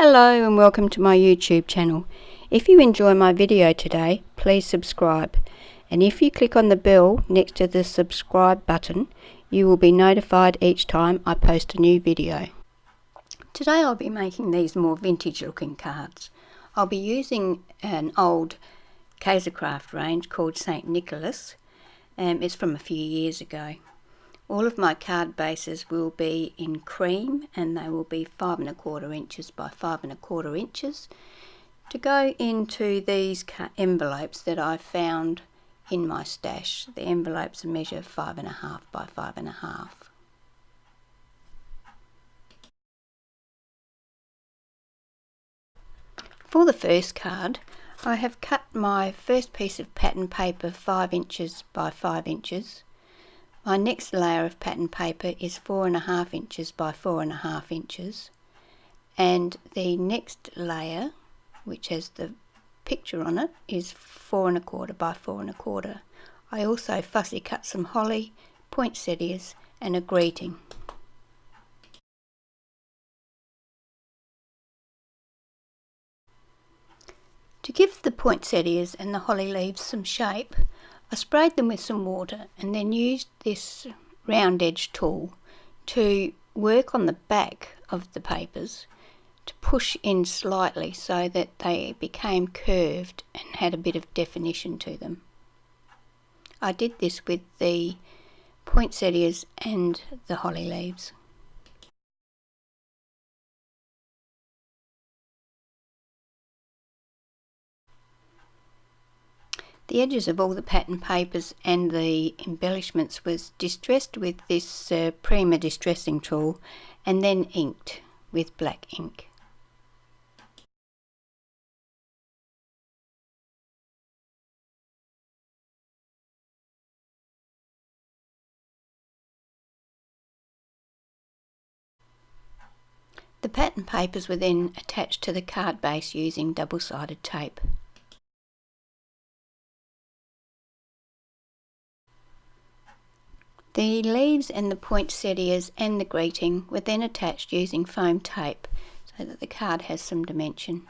Hello and welcome to my YouTube channel. If you enjoy my video today, please subscribe, and if you click on the bell next to the subscribe button, you will be notified each time I post a new video. Today I'll be making these more vintage looking cards. I'll be using an old Kaisercraft range called St. Nicholas. It's from a few years ago. All of my card bases will be in cream, and they will be 5 1/4 inches by 5 1/4 inches to go into these envelopes that I found in my stash. The envelopes measure 5 1/2 by 5 1/2. For the first card, I have cut my first piece of pattern paper 5 inches by 5 inches. My next layer of pattern paper is 4 1/2 inches by 4 1/2 inches, and the next layer, which has the picture on it, is 4 1/4 by 4 1/4. I also fussy cut some holly, poinsettias and a greeting. To give the poinsettias and the holly leaves some shape, I sprayed them with some water and then used this round edge tool to work on the back of the papers to push in slightly so that they became curved and had a bit of definition to them. I did this with the poinsettias and the holly leaves. The edges of all the pattern papers and the embellishments was distressed with this Prima distressing tool and then inked with black ink. The pattern papers were then attached to the card base using double-sided tape. The leaves and the poinsettias and the greeting were then attached using foam tape so that the card has some dimension.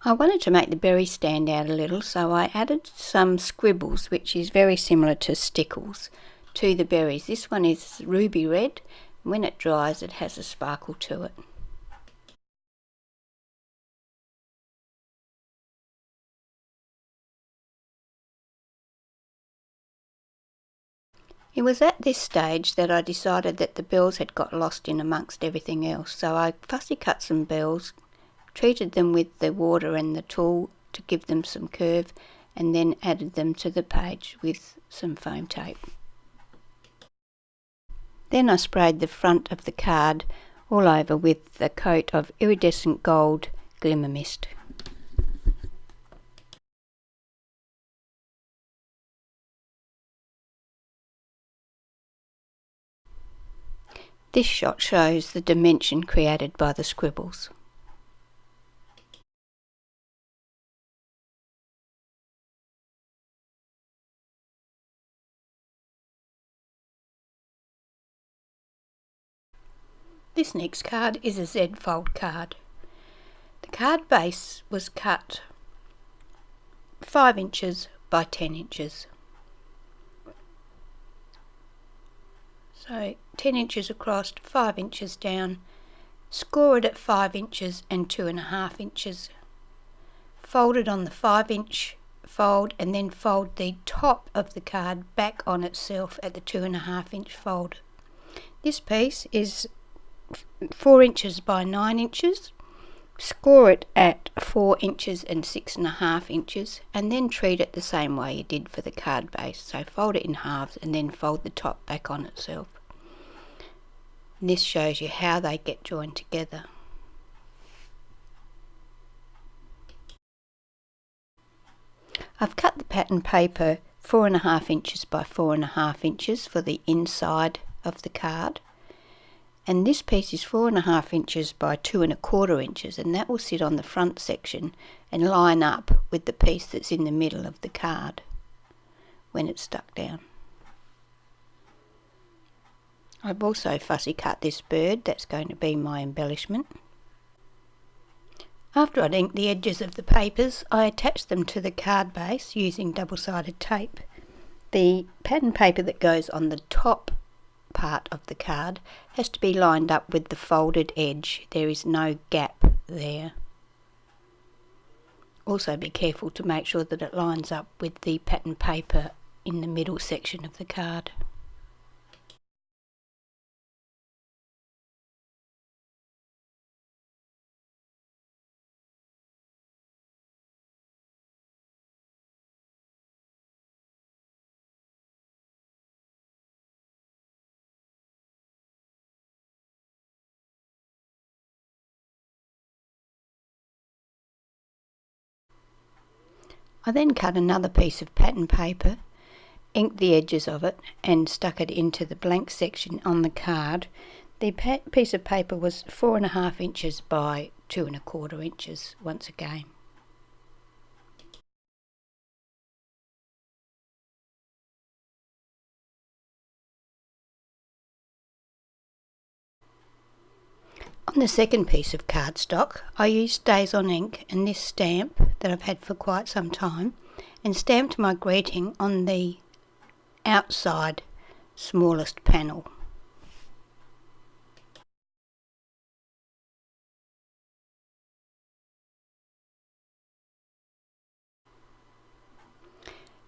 I wanted to make the berries stand out a little, so I added some scribbles, which is very similar to stickles, to the berries. This one is ruby red. When it dries, it has a sparkle to it. It was at this stage that I decided that the bells had got lost in amongst everything else, so I fussy cut some bells, treated them with the water and the tool to give them some curve, and then added them to the page with some foam tape. Then I sprayed the front of the card all over with a coat of iridescent gold glimmer mist. This shot shows the dimension created by the scribbles. This next card is a Z-fold card. The card base was cut 5 inches by 10 inches. So 10 inches across, 5 inches down, score it at 5 inches and 2 1/2 inches. Fold it on the 5-inch fold and then fold the top of the card back on itself at the 2 1/2-inch fold. This piece is 4 inches by 9 inches. Score it at 4 inches and 6 1/2 inches, and then treat it the same way you did for the card base. So fold it in halves and then fold the top back on itself. And this shows you how they get joined together. I've cut the pattern paper 4 1/2 inches by 4 1/2 inches for the inside of the card. And this piece is 4 1/2 inches by 2 1/4 inches, and that will sit on the front section and line up with the piece that's in the middle of the card when it's stuck down. I've also fussy cut this bird. That's going to be my embellishment. After I'd inked the edges of the papers, I attached them to the card base using double-sided tape. The pattern paper that goes on the top part of the card has to be lined up with the folded edge. There is no gap there. Also be careful to make sure that it lines up with the pattern paper in the middle section of the card. I then cut another piece of pattern paper, inked the edges of it and stuck it into the blank section on the card. The piece of paper was 4.5 inches by 2.25 inches once again. On the second piece of cardstock, I used StazOn ink and this stamp that I've had for quite some time, and stamped my greeting on the outside smallest panel.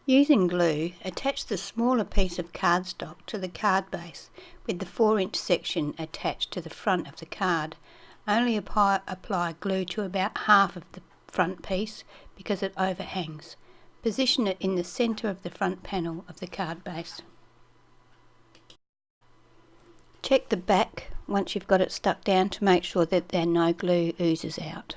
Using glue, attach the smaller piece of cardstock to the card base with the 4-inch section attached to the front of the card. Only apply glue to about half of the front piece because it overhangs. Position it in the centre of the front panel of the card base. Check the back once you've got it stuck down to make sure that no glue oozes out.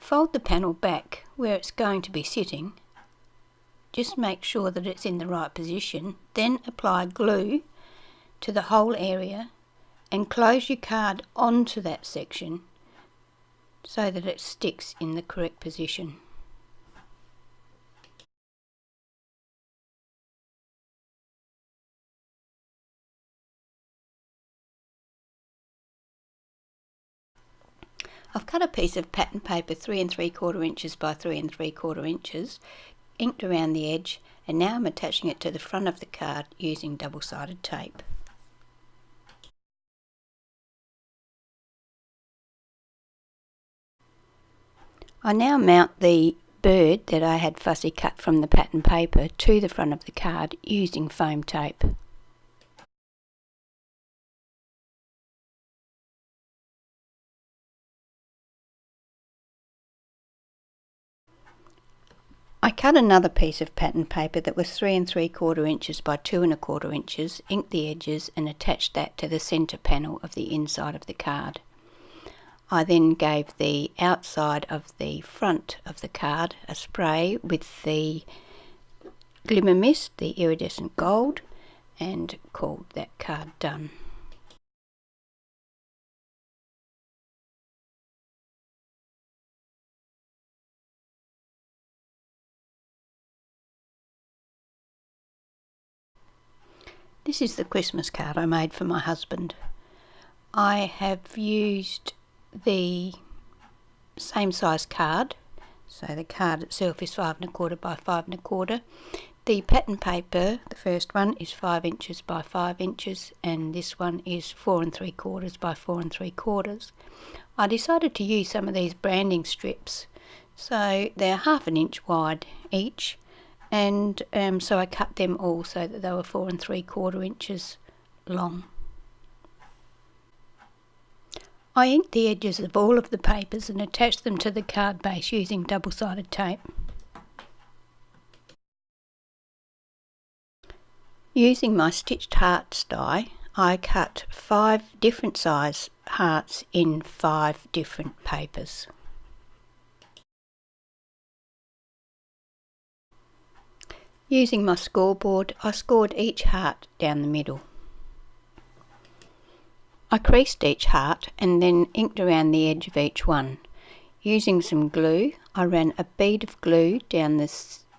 Fold the panel back where it's going to be sitting. Just make sure that it's in the right position. Then apply glue to the whole area and close your card onto that section so that it sticks in the correct position. I've cut a piece of pattern paper 3 3/4 inches by 3 3/4 inches, inked around the edge, and now I'm attaching it to the front of the card using double-sided tape. I now mount the bird that I had fussy cut from the pattern paper to the front of the card using foam tape. I cut another piece of pattern paper that was 3 3/4 inches by 2 1/4 inches, inked the edges and attached that to the centre panel of the inside of the card. I then gave the outside of the front of the card a spray with the Glimmer Mist, the iridescent gold, and called that card done. This is the Christmas card I made for my husband. I have used the same size card, so the card itself is 5 1/4 by 5 1/4. The pattern paper, the first one, is 5 inches by 5 inches, and this one is 4 3/4 by 4 3/4. I decided to use some of these branding strips, so they're 1/2 inch wide each, and so I cut them all so that they were 4 3/4 inches long. I inked the edges of all of the papers and attached them to the card base using double-sided tape. Using my stitched hearts die, I cut 5 different size hearts in 5 different papers. Using my scoreboard, I scored each heart down the middle. I creased each heart and then inked around the edge of each one. Using some glue, I ran a bead of glue down the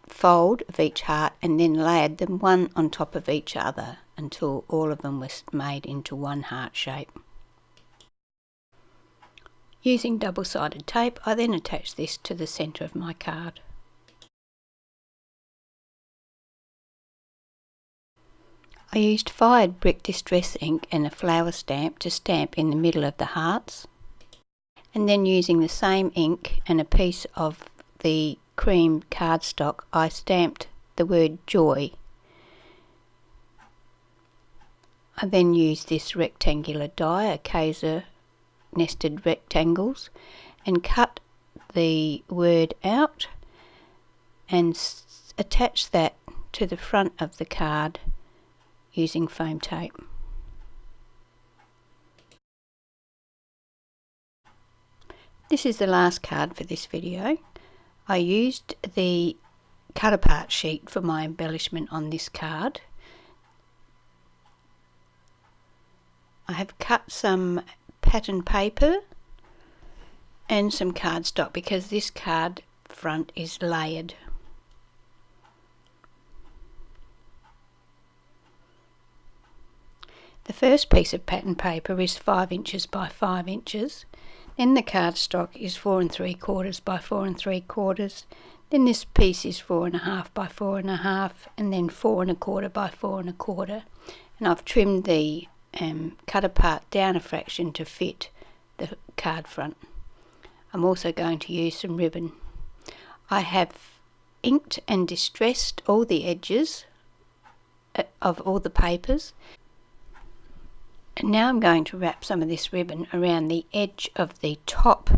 fold of each heart and then layered them one on top of each other until all of them were made into one heart shape. Using double-sided tape, I then attached this to the centre of my card. I used fired brick distress ink and a flower stamp to stamp in the middle of the hearts, and then using the same ink and a piece of the cream cardstock, I stamped the word joy. I then used this rectangular die, Acacia nested rectangles, and cut the word out and attach that to the front of the card using foam tape. This is the last card for this video. I used the cut apart sheet for my embellishment on this card. I have cut some pattern paper and some cardstock because this card front is layered. The first piece of pattern paper is 5 inches by 5 inches. Then the cardstock is 4 3/4 by 4 3/4. Then this piece is 4 1/2 by 4 1/2, and then 4 1/4 by 4 1/4. And I've trimmed the cut apart down a fraction to fit the card front. I'm also going to use some ribbon. I have inked and distressed all the edges of all the papers. And now I'm going to wrap some of this ribbon around the edge of the top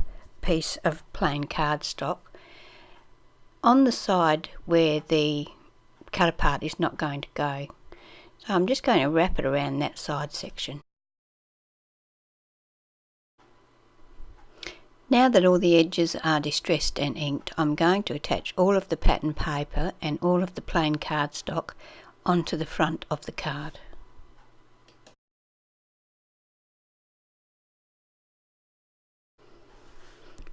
piece of plain cardstock on the side where the cut apart is not going to go. So I'm just going to wrap it around that side section. Now that all the edges are distressed and inked, I'm going to attach all of the pattern paper and all of the plain cardstock onto the front of the card.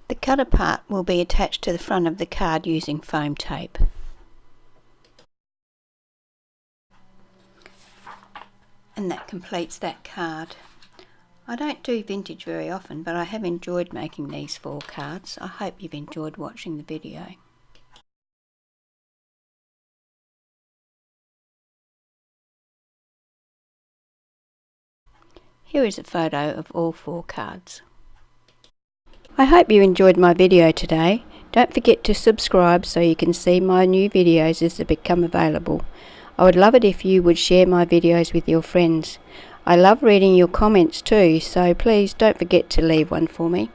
The cut apart will be attached to the front of the card using foam tape. And that completes that card. I don't do vintage very often, but I have enjoyed making these 4 cards. I hope you've enjoyed watching the video. Here is a photo of all 4 cards. I hope you enjoyed my video today. Don't forget to subscribe so you can see my new videos as they become available. I would love it if you would share my videos with your friends. I love reading your comments too, so please don't forget to leave one for me.